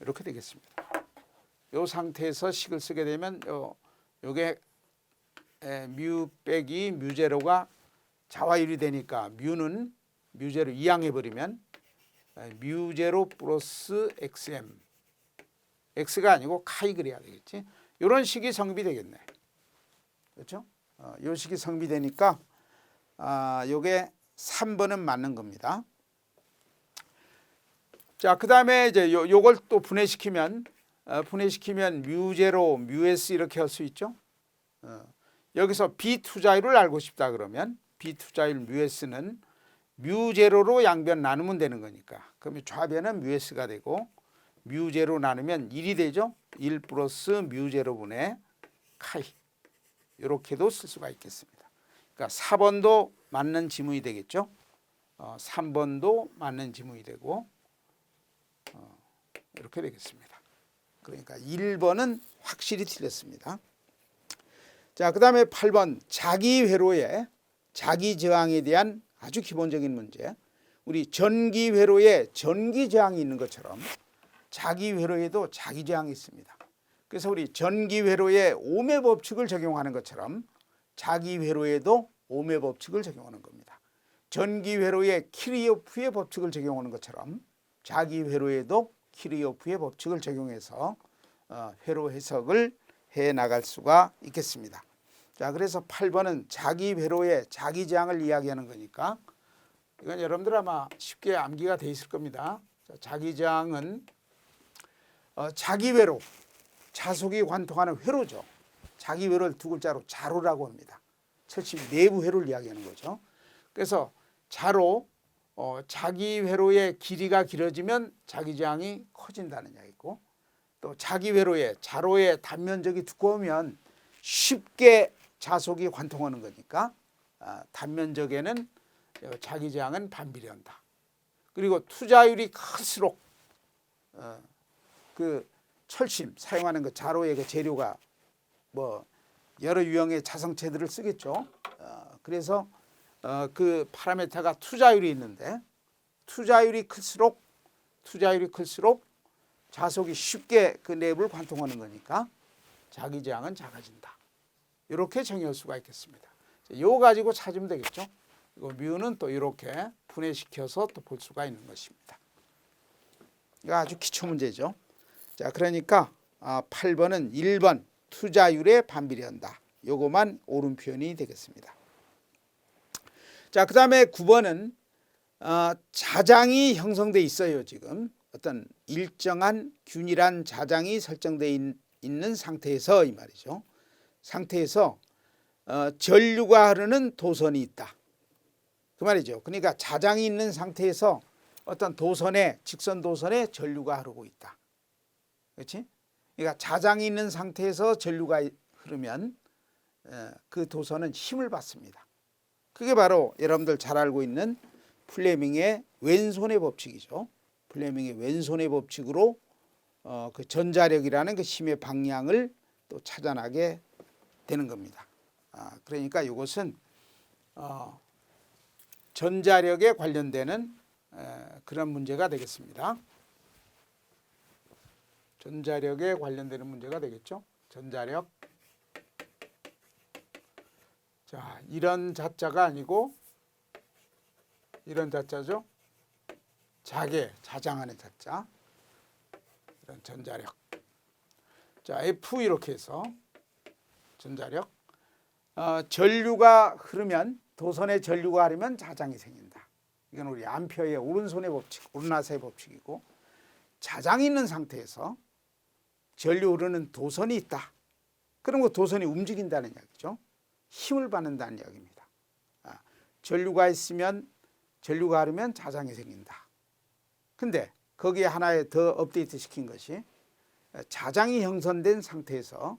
이렇게 되겠습니다. 요 상태에서 식을 쓰게 되면 요게 뮤 빼기 뮤제로가 자화율이 되니까 뮤는 뮤제로 이항해 버리면 뮤제로 플러스 XM x가 아니고 카이 그래야 되겠지. 이런 식이 성립이 되겠네. 그렇죠? 요 식이 성립되니까 요게 3번은 맞는 겁니다. 자, 그다음에 이제 요걸 또 분해시키면 뮤제로 뮤s 이렇게 할 수 있죠. 여기서 비투자율을 알고 싶다 그러면 비투자율 뮤s는 뮤제로로 양변 나누면 되는 거니까. 그러면 좌변은 뮤s가 되고 뮤제로 나누면 1이 되죠. 1 플러스 뮤제로분의 카이. 이렇게도 쓸 수가 있겠습니다. 그러니까 4번도 맞는 지문이 되겠죠. 3번도 맞는 지문이 되고 이렇게 되겠습니다. 그러니까 1번은 확실히 틀렸습니다. 자, 그 다음에 8번 자기 회로의 자기 저항에 대한 아주 기본적인 문제. 우리 전기 회로에 전기 저항이 있는 것처럼 자기 회로에도 자기 저항이 있습니다. 그래서 우리 전기 회로에 ohm의 법칙을 적용하는 것처럼 자기 회로에도 ohm의 법칙을 적용하는 겁니다. 전기 회로에 키르요프의 법칙을 적용하는 것처럼 자기 회로에도 키르요프의 법칙을 적용해서 회로 해석을 해 나갈 수가 있겠습니다. 자, 그래서 8번은 자기 회로의 자기 저항을 이야기하는 거니까 이건 여러분들 아마 쉽게 암기가 돼 있을 겁니다. 자, 자기 저항은 자기 회로, 자속이 관통하는 회로죠. 자기 회로를 두 글자로 자로라고 합니다. 철심 내부 회로를 이야기하는 거죠. 그래서 자로, 자기 회로의 길이가 길어지면 자기 저항이 커진다는 이야기고, 또 자기 회로의 자로의 단면적이 두꺼우면 쉽게 자속이 관통하는 거니까 단면적에는 자기 저항은 반비례한다. 그리고 투자율이 클수록 그 철심 사용하는 그 자로의 그 재료가 뭐 여러 유형의 자성체들을 쓰겠죠. 그래서 그 파라메타가 투자율이 있는데 투자율이 클수록 자속이 쉽게 그 내부를 관통하는 거니까 자기 저항은 작아진다. 이렇게 정의할 수가 있겠습니다. 이거 가지고 찾으면 되겠죠. 이거 뮤는 또 이렇게 분해시켜서 또 볼 수가 있는 것입니다. 이거 아주 기초 문제죠. 자, 그러니까 8번은 1번 투자율에 반비례한다. 요거만 옳은 표현이 되겠습니다. 자, 그 다음에 9번은 자장이 형성돼 있어요. 지금 어떤 일정한 균일한 자장이 설정돼 있는 상태에서 이 말이죠. 상태에서 전류가 흐르는 도선이 있다. 그 말이죠. 그러니까 자장이 있는 상태에서 어떤 도선에 직선 도선에 전류가 흐르고 있다. 그렇지? 그러니까 자장이 있는 상태에서 전류가 흐르면 그 도선은 힘을 받습니다. 그게 바로 여러분들 잘 알고 있는 플레밍의 왼손의 법칙이죠. 플레밍의 왼손의 법칙으로 그 전자력이라는 그 힘의 방향을 또 찾아나게 되는 겁니다. 그러니까 이것은 전자력에 관련되는 그런 문제가 되겠습니다. 전자력에 관련되는 문제가 되겠죠. 전자력. 자, 이런 자자가 아니고 이런 자자죠. 자장하는 자자. 이런 전자력. 자, F 이렇게 해서 전자력. 전류가 흐르면 도선에 전류가 흐르면 자장이 생긴다. 이건 우리 암페어의 오른손의 법칙, 오른하사의 법칙이고, 자장이 있는 상태에서 전류 흐르는 도선이 있다. 그럼 그 도선이 움직인다는 이야기죠. 힘을 받는다는 이야기입니다. 전류가 있으면 전류가 흐르면 자장이 생긴다. 근데 거기에 하나에 더 업데이트 시킨 것이 자장이 형성된 상태에서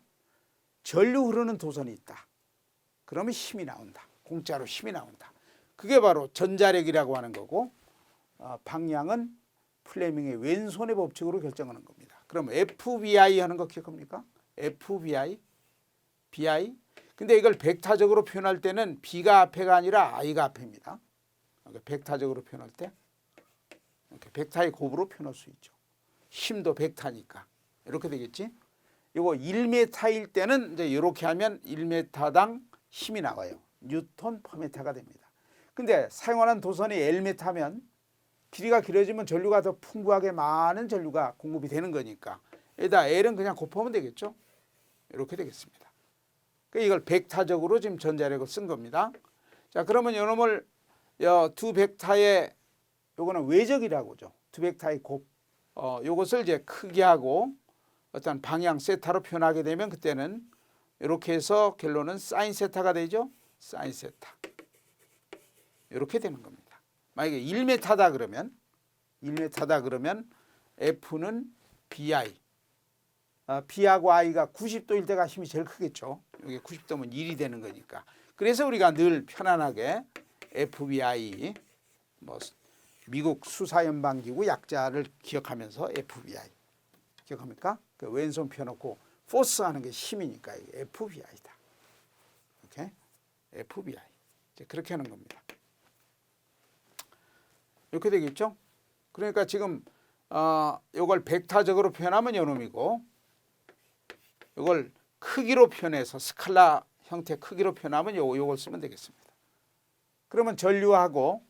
전류 흐르는 도선이 있다. 그러면 힘이 나온다. 공짜로 힘이 나온다. 그게 바로 전자력이라고 하는 거고, 방향은 플레밍의 왼손의 법칙으로 결정하는 겁니다. 그럼 FBI 하는 거 기억합니까? FBI, BI. 근데 이걸 벡터적으로 표현할 때는 B가 앞에가 아니라 I가 앞입니다. 벡터적으로 표현할 때 이렇게 벡터의 곱으로 표현할 수 있죠. 힘도 벡터니까 이렇게 되겠지. 이거 1m일 때는 이제 이렇게 하면 1m당 힘이 나와요. 뉴턴 퍼 미터가 됩니다. 근데 사용하는 도선이 Lm면 길이가 길어지면 전류가 더 풍부하게 많은 전류가 공급이 되는 거니까 여기다 L은 그냥 곱하면 되겠죠. 이렇게 되겠습니다. 이걸 벡터적으로 지금 전자력을 쓴 겁니다. 자, 그러면 이놈을 두 벡터의 요거는 외적이라고 하죠. 두 벡터의 곱. 요것을 이제 크기하고 어떤 방향 세타로 표현하게 되면 그때는 이렇게 해서 결론은 사인 세타가 되죠. 사인 세타. 이렇게 되는 겁니다. 만약에 1m다 그러면 1m다 그러면 F는 BI. B하고 I가 90도일 때가 힘이 제일 크겠죠. 여기 90도면 1이 되는 거니까. 그래서 우리가 늘 편안하게 FBI 뭐 미국 수사연방기구 약자를 기억하면서 FBI 기억합니까? 그 왼손 펴놓고 포스 하는 게 힘이니까 FBI다. 오케이? FBI. 이제 그렇게 하는 겁니다. 이렇게 되겠죠? 그러니까 지금 이걸 벡터적으로 표현하면 요놈이고 이걸 크기로 표현해서 스칼라 형태 크기로 표현하면 요걸 쓰면 되겠습니다. 그러면 전류하고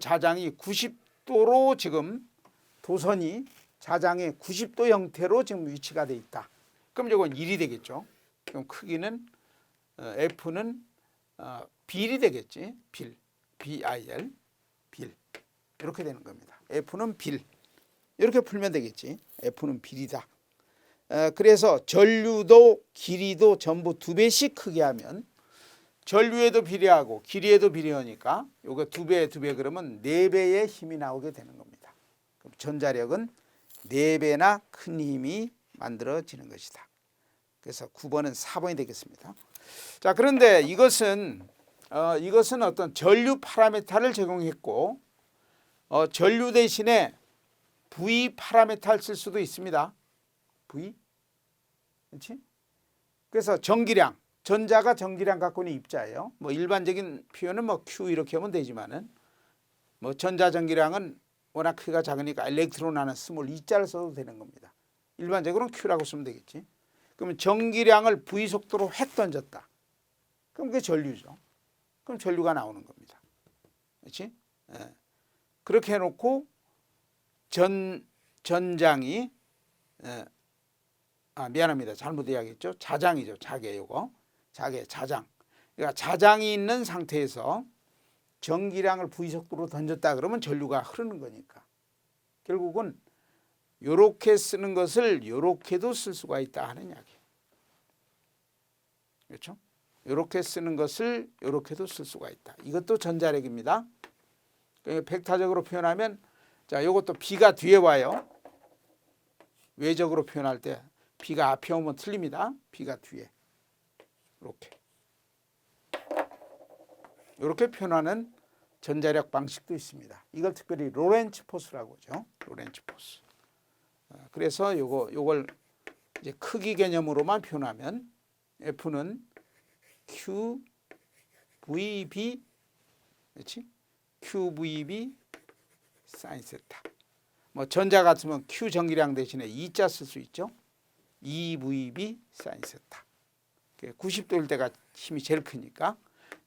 자장이 90도로 지금 도선이 자장의 90도 형태로 지금 위치가 돼 있다. 그럼 이건 1이 되겠죠. 그럼 크기는 F는 빌이 되겠지. 빌. BIL. 빌. 이렇게 되는 겁니다. F는 빌. 이렇게 풀면 되겠지. F는 빌이다. 그래서 전류도 길이도 전부 2배씩 크게 하면 전류에도 비례하고 길이에도 비례하니까 요거 2배 그러면 4배의 힘이 나오게 되는 겁니다. 그럼 전자력은 4배나 큰 힘이 만들어지는 것이다. 그래서 9번은 4번이 되겠습니다. 자, 그런데 이것은 어떤 전류 파라미터를 제공했고 전류 대신에 V 파라미터를 쓸 수도 있습니다. V. 그렇지? 그래서 전기량, 전자가 전기량 갖고 있는 입자예요. 뭐 일반적인 표현은 뭐 Q 이렇게 하면 되지만은 뭐 전자 전기량은 워낙 크기가 작으니까 일렉트론 하나 스몰 E자를 써도 되는 겁니다. 일반적으로는 Q라고 쓰면 되겠지. 그러면 전기량을 V 속도로 획 던졌다. 그럼 그게 전류죠. 그럼 전류가 나오는 겁니다. 그렇지? 예. 그렇게 해놓고 전장이 미안합니다. 잘못 이야기했죠. 자장이죠. 자개 요거. 자장. 그러니까 자장이 있는 상태에서 전기량을 V속도로 던졌다 그러면 전류가 흐르는 거니까. 결국은 요렇게 쓰는 것을 요렇게도 쓸 수가 있다 하는 이야기. 그렇죠? 요렇게 쓰는 것을 요렇게도 쓸 수가 있다. 이것도 전자력입니다. 벡터적으로 표현하면 자, 요것도 B가 뒤에 와요. 외적으로 표현할 때 B가 앞에 오면 틀립니다. B가 뒤에. 이렇게 표현하는 전자력 방식도 있습니다. 이걸 특별히 로렌츠 포스라고 하죠. 로렌츠 포스. 그래서 요걸 이제 크기 개념으로만 표현하면 F는 QVB, 그렇지? QVB 사인 세타. 뭐 전자 같으면 Q 전기량 대신에 E자 쓸 수 있죠. EVB 사인 세타. 90도일 때가 힘이 제일 크니까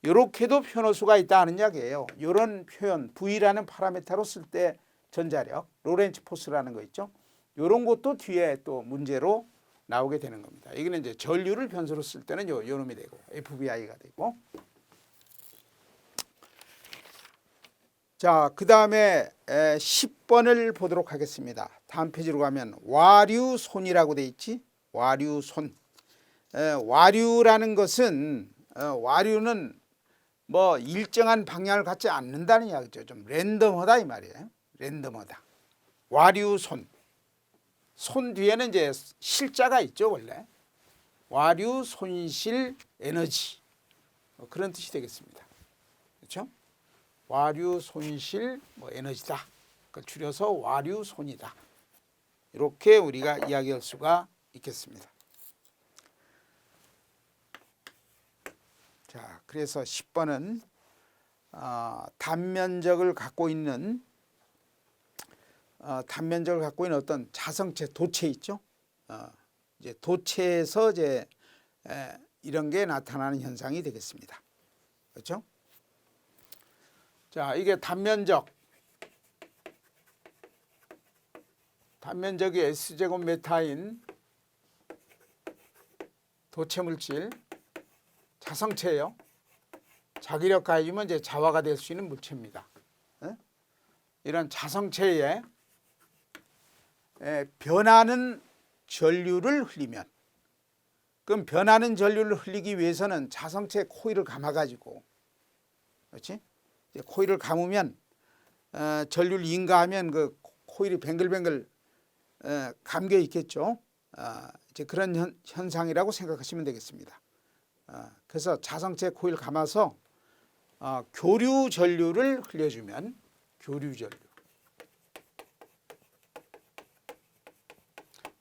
이렇게도 표현할 수가 있다 하는 이야기예요. 이런 표현 V라는 파라미터로 쓸 때 전자력, 로렌츠 포스라는 거 있죠. 이런 것도 뒤에 또 문제로 나오게 되는 겁니다. 이거는 이제 전류를 변수로 쓸 때는 요 놈이 되고 FBI가 되고. 자, 그다음에 10번을 보도록 하겠습니다. 다음 페이지로 가면 와류손이라고 돼 있지. 와류손. 와류라는 것은 와류는 뭐 일정한 방향을 갖지 않는다는 이야기죠. 좀 랜덤하다 이 말이에요. 랜덤하다. 와류손. 손 뒤에는 이제 실자가 있죠, 원래. 와류 손실 에너지. 그런 뜻이 되겠습니다. 그렇죠? 와류 손실 에너지다. 그걸 줄여서 와류손이다. 이렇게 우리가 이야기할 수가 있겠습니다. 자, 그래서 10번은 단면적을 갖고 있는 어떤 자성체 도체 있죠. 이제 도체에서 이제 이런 게 나타나는 현상이 되겠습니다. 그렇죠? 자, 이게 단면적 단면적이 S제곱 메타인 도체 물질, 자성체예요. 자기력 가해주면 이제 자화가 될 수 있는 물체입니다. 이런 자성체에 변하는 전류를 흘리면, 그럼 변하는 전류를 흘리기 위해서는 자성체 코일을 감아가지고, 그렇지? 코일을 감으면 전류를 인가하면 그 코일이 뱅글뱅글 감겨 있겠죠. 이제 그런 현상이라고 생각하시면 되겠습니다. 그래서 자성체 코일 감아서 교류 전류를 흘려주면, 교류 전류.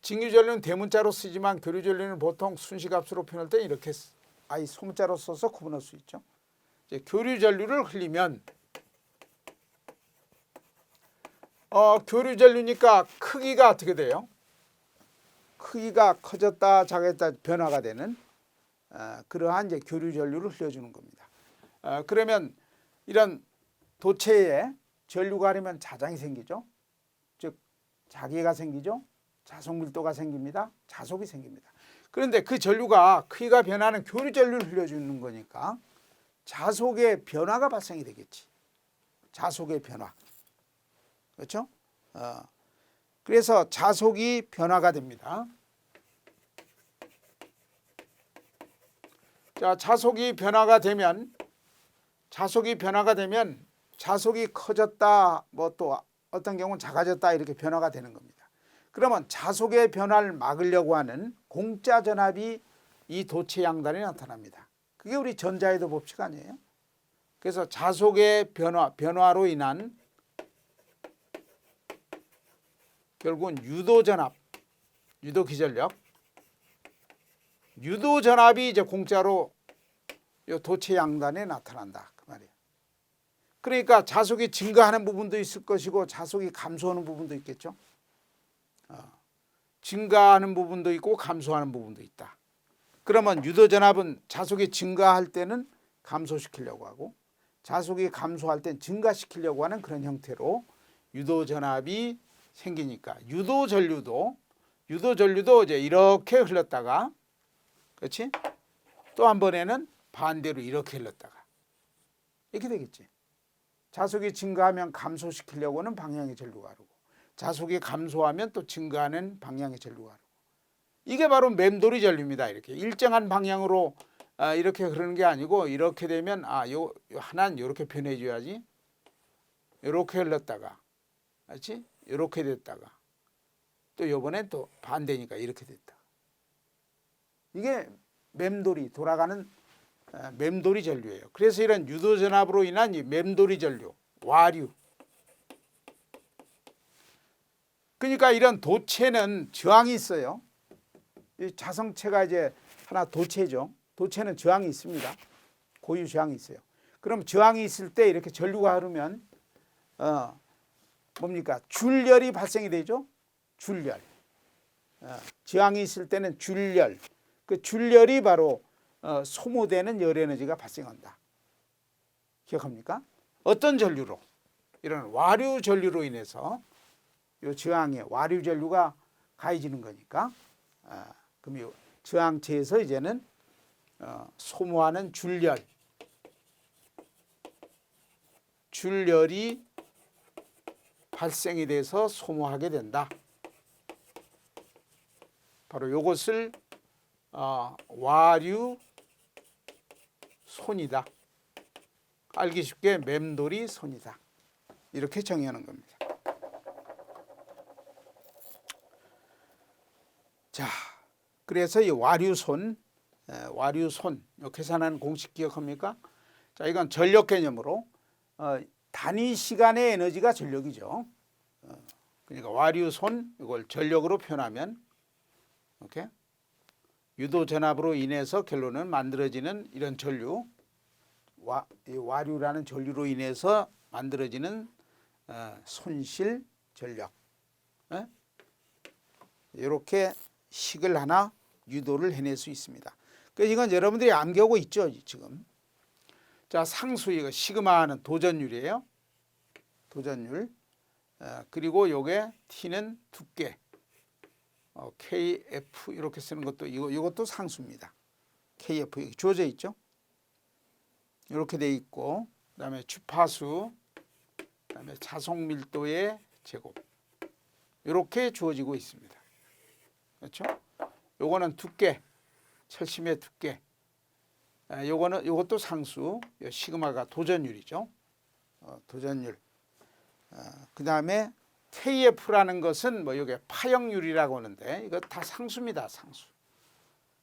직류 전류는 대문자로 쓰지만 교류 전류는 보통 순시값으로 표현할 때 이렇게 소문자로 써서 구분할 수 있죠. 이제 교류 전류를 흘리면 교류 전류니까 크기가 어떻게 돼요? 크기가 커졌다 작았다 변화가 되는 그러한 이제 교류 전류를 흘려주는 겁니다. 그러면 이런 도체에 전류가 흐르면 자장이 생기죠. 즉 자기가 생기죠. 자속 밀도가 생깁니다. 자속이 생깁니다. 그런데 그 전류가 크기가 변하는 교류 전류를 흘려주는 거니까 자속의 변화가 발생이 되겠지. 자속의 변화. 그렇죠? 그래서 자속이 변화가 됩니다. 자, 자속이 변화가 되면 자속이 커졌다, 뭐 또 어떤 경우는 작아졌다 이렇게 변화가 되는 겁니다. 그러면 자속의 변화를 막으려고 하는 공짜 전압이 이 도체 양단에 나타납니다. 그게 우리 전자에도 법칙 아니에요? 그래서 자속의 변화로 인한 결국은 유도전압, 유도기전력, 유도전압이 이제 공짜로 이 도체 양단에 나타난다 그 말이에요. 그러니까 자속이 증가하는 부분도 있을 것이고 자속이 감소하는 부분도 있겠죠. 증가하는 부분도 있고 감소하는 부분도 있다. 그러면 유도전압은 자속이 증가할 때는 감소시키려고 하고 자속이 감소할 땐 증가시키려고 하는 그런 형태로 유도전압이 생기니까 유도전류도 이제 이렇게 흘렀다가, 그렇지? 또 한 번에는 반대로 이렇게 흘렀다가 이렇게 되겠지. 자속이 증가하면 감소시키려고 하는 방향의 전류가 흐르고 자속이 감소하면 또 증가하는 방향의 전류가 흐르고 이게 바로 맴돌이 전류입니다. 이렇게 일정한 방향으로 이렇게 흐르는 게 아니고 이렇게 되면 요 하나는 이렇게 변해줘야지. 이렇게 흘렀다가, 그렇지? 이렇게 됐다가 또 요번엔 또 반대니까 이렇게 됐다. 이게 맴돌이 돌아가는 맴돌이 전류예요. 그래서 이런 유도전압으로 인한 이 맴돌이 전류, 와류. 그러니까 이런 도체는 저항이 있어요. 이 자성체가 이제 하나 도체죠. 도체는 저항이 있습니다. 고유 저항이 있어요. 그럼 저항이 있을 때 이렇게 전류가 흐르면 뭡니까? 줄열이 발생이 되죠. 줄열. 저항이 있을 때는 줄열. 그 줄열이 바로 소모되는 열 에너지가 발생한다. 기억합니까? 어떤 전류로? 이런 와류 전류로 인해서 이 저항에 와류 전류가 가해지는 거니까 그럼 이 저항체에서 이제는 소모하는 줄열이 발생이 돼서 소모하게 된다. 바로 이것을 와류 손이다. 알기 쉽게 맴돌이 손이다. 이렇게 정의하는 겁니다. 자, 그래서 이 와류손 계산하는 공식 기억합니까? 자, 이건 전력 개념으로 단위 시간의 에너지가 전력이죠. 그러니까 와류손 이걸 전력으로 표현하면 이렇게 유도 전압으로 인해서 결론은 만들어지는 이런 전류, 와류라는 전류로 인해서 만들어지는 손실 전력. 이렇게 식을 하나 유도를 해낼 수 있습니다. 그래서 이건 여러분들이 암기하고 있죠, 지금. 자, 상수 이거 시그마는 도전율이에요. 도전율. 그리고 요게 T는 두께. KF 이렇게 쓰는 것도 이것도 상수입니다. KF 여기 주어져 있죠. 이렇게 돼 있고 그다음에 주파수, 그다음에 자속 밀도의 제곱 이렇게 주어지고 있습니다. 그렇죠? 요거는 두께, 철심의 두께. 요것도 상수. 시그마가 도전율이죠. 도전율. 그다음에 KF라는 것은 뭐 이게 파형률이라고 하는데 이거 다 상수입니다. 상수.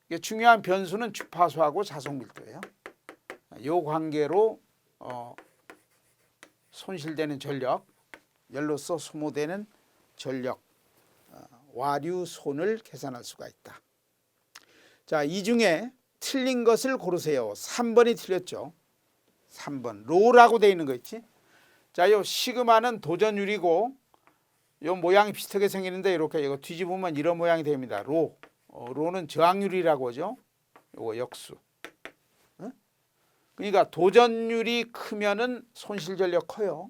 이게 중요한 변수는 주파수하고 자속 밀도예요. 요 관계로 손실되는 전력, 열로서 소모되는 전력, 와류 손을 계산할 수가 있다. 자, 이 중에 틀린 것을 고르세요. 3번이 틀렸죠. 3번 로라고 돼 있는 거 있지. 자, 요 시그마는 도전율이고 요 모양이 비슷하게 생기는데 이렇게 이거 뒤집으면 이런 모양이 됩니다. 로는 저항률이라고 하죠. 요거 역수. 그러니까 도전율이 크면은 손실 전력 커요.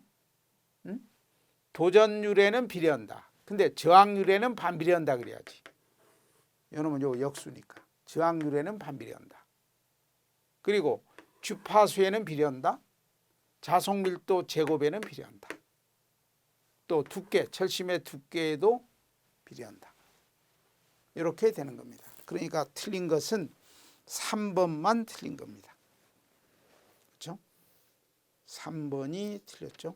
도전율에는 비례한다. 근데 저항률에는 반비례한다 그래야지. 이놈은 요 역수니까. 저항률에는 반비례한다. 그리고 주파수에는 비례한다. 자속 밀도 제곱에는 비례한다. 또 두께, 철심의 두께에도 비례한다. 이렇게 되는 겁니다. 그러니까 틀린 것은 3번만 틀린 겁니다. 그렇죠? 3번이 틀렸죠.